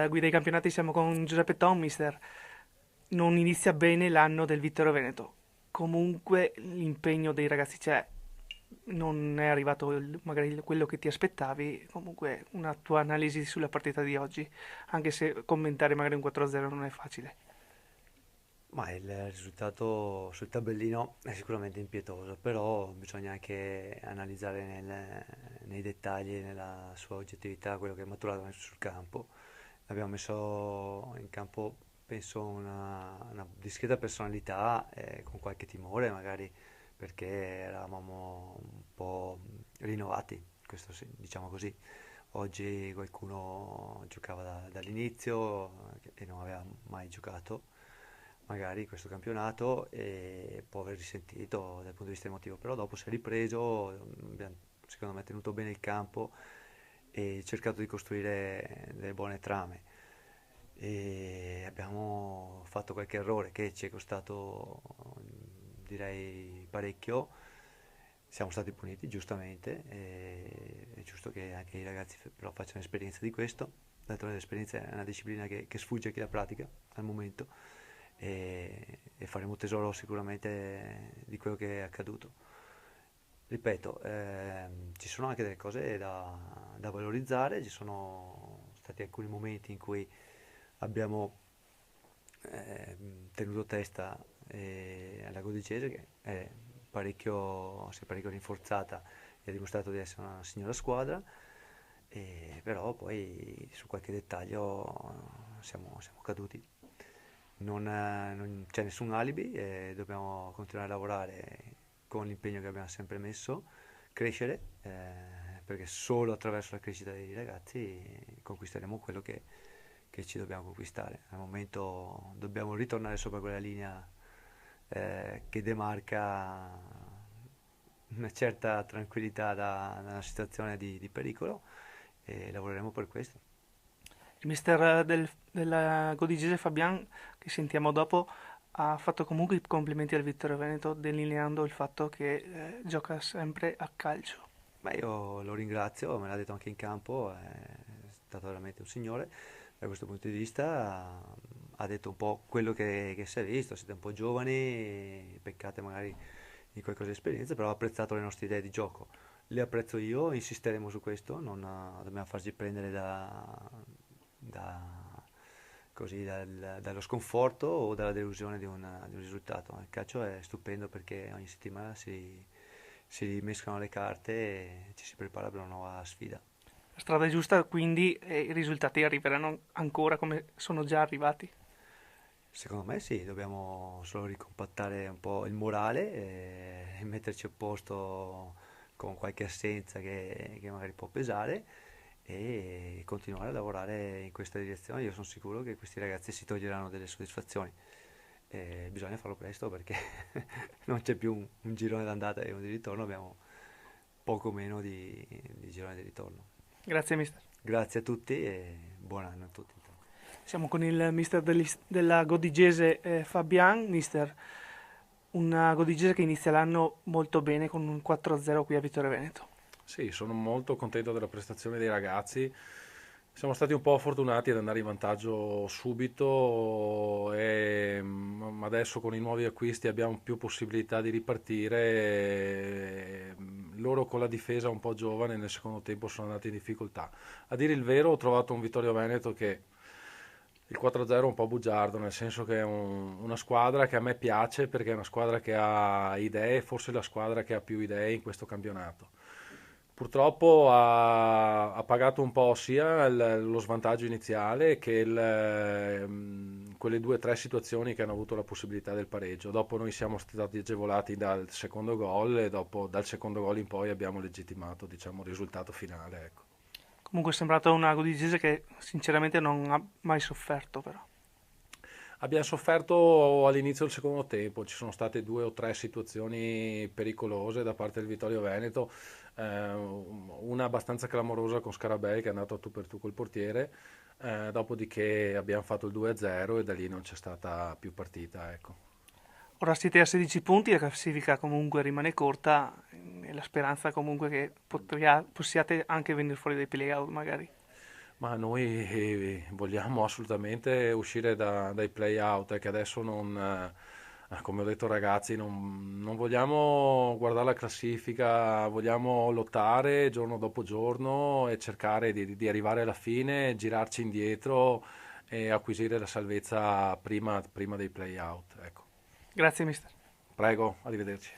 Guida ai Campionati siamo con Giuseppe Tom, mister. Non inizia bene l'anno del Vittorio Veneto. Comunque l'impegno dei ragazzi c'è. Non è arrivato magari quello che ti aspettavi. Comunque una tua analisi sulla partita di oggi, anche se commentare magari un 4-0 non è facile. Ma il risultato sul tabellino è sicuramente impietoso, però bisogna anche analizzare nei dettagli, nella sua oggettività, quello che è maturato sul campo. Abbiamo messo in campo, penso, una discreta personalità, con qualche timore magari, perché eravamo un po' rinnovati, questo diciamo così. Oggi qualcuno giocava dall'inizio e non aveva mai giocato magari questo campionato e può aver risentito dal punto di vista emotivo, però dopo si è ripreso, abbiamo secondo me tenuto bene il campo e cercato di costruire delle buone trame. E abbiamo fatto qualche errore che ci è costato, direi, parecchio. Siamo stati puniti giustamente, e è giusto che anche i ragazzi però facciano esperienza di questo. D'altronde l'esperienza è una disciplina che sfugge a chi la pratica al momento e faremo tesoro sicuramente di quello che è accaduto. Ripeto, ci sono anche delle cose da valorizzare, ci sono stati alcuni momenti in cui abbiamo tenuto testa alla Codicese che si è parecchio rinforzata e ha dimostrato di essere una signora squadra, però poi su qualche dettaglio siamo caduti. Non c'è nessun alibi e dobbiamo continuare a lavorare con l'impegno che abbiamo sempre messo, crescere, perché solo attraverso la crescita dei ragazzi conquisteremo quello che ci dobbiamo conquistare. Al momento dobbiamo ritornare sopra quella linea che demarca una certa tranquillità da una situazione di pericolo e lavoreremo per questo. Il mister della Godigese Fabian, che sentiamo dopo, ha fatto comunque i complimenti al Vittorio Veneto, delineando il fatto che gioca sempre a calcio. Ma io lo ringrazio, me l'ha detto anche in campo, è stato veramente un signore. Da questo punto di vista ha detto un po' quello che si è visto, siete un po' giovani, peccate magari di qualcosa di esperienza, però ha apprezzato le nostre idee di gioco. Le apprezzo io, insisteremo su questo, non dobbiamo farci prendere da- dallo sconforto o dalla delusione di un risultato. Il calcio è stupendo perché ogni settimana si rimescolano le carte e ci si prepara per una nuova sfida. La strada è giusta, quindi i risultati arriveranno ancora come sono già arrivati. Secondo me sì, dobbiamo solo ricompattare un po' il morale e metterci a posto con qualche assenza che magari può pesare e continuare a lavorare in questa direzione. Io sono sicuro che questi ragazzi si toglieranno delle soddisfazioni. Bisogna farlo presto perché non c'è più un girone d'andata e uno di ritorno, abbiamo poco meno di girone di ritorno. Grazie, mister. Grazie a tutti e buon anno a tutti. Siamo con il mister della Godigese Fabian, mister. Una Godigese che inizia l'anno molto bene con un 4-0 qui a Vittorio Veneto. Sì, sono molto contento della prestazione dei ragazzi. Siamo stati un po' fortunati ad andare in vantaggio subito ma adesso con i nuovi acquisti abbiamo più possibilità di ripartire. Loro con la difesa un po' giovane nel secondo tempo sono andati in difficoltà. A dire il vero ho trovato un Vittorio Veneto che il 4-0 è un po' bugiardo, nel senso che è una squadra che a me piace perché è una squadra che ha idee, forse la squadra che ha più idee in questo campionato. Purtroppo ha pagato un po' sia lo svantaggio iniziale che quelle due o tre situazioni che hanno avuto la possibilità del pareggio. Dopo noi siamo stati agevolati dal secondo gol e dopo dal secondo gol in poi abbiamo legittimato, diciamo, il risultato finale, ecco. Comunque è sembrata una Godigese che sinceramente non ha mai sofferto però. Abbiamo sofferto all'inizio del secondo tempo, ci sono state due o tre situazioni pericolose da parte del Vittorio Veneto, una abbastanza clamorosa con Scarabelli che è andato a tu per tu col portiere, dopodiché abbiamo fatto il 2-0 e da lì non c'è stata più partita, ecco. Ora siete a 16 punti, la classifica comunque rimane corta e la speranza comunque che possiate anche venire fuori dai playout magari. Ma noi vogliamo assolutamente uscire dai play-out, che adesso non, come ho detto ragazzi, non vogliamo guardare la classifica, vogliamo lottare giorno dopo giorno e cercare di arrivare alla fine, girarci indietro e acquisire la salvezza prima dei play-out. Ecco. Grazie, mister. Prego, arrivederci.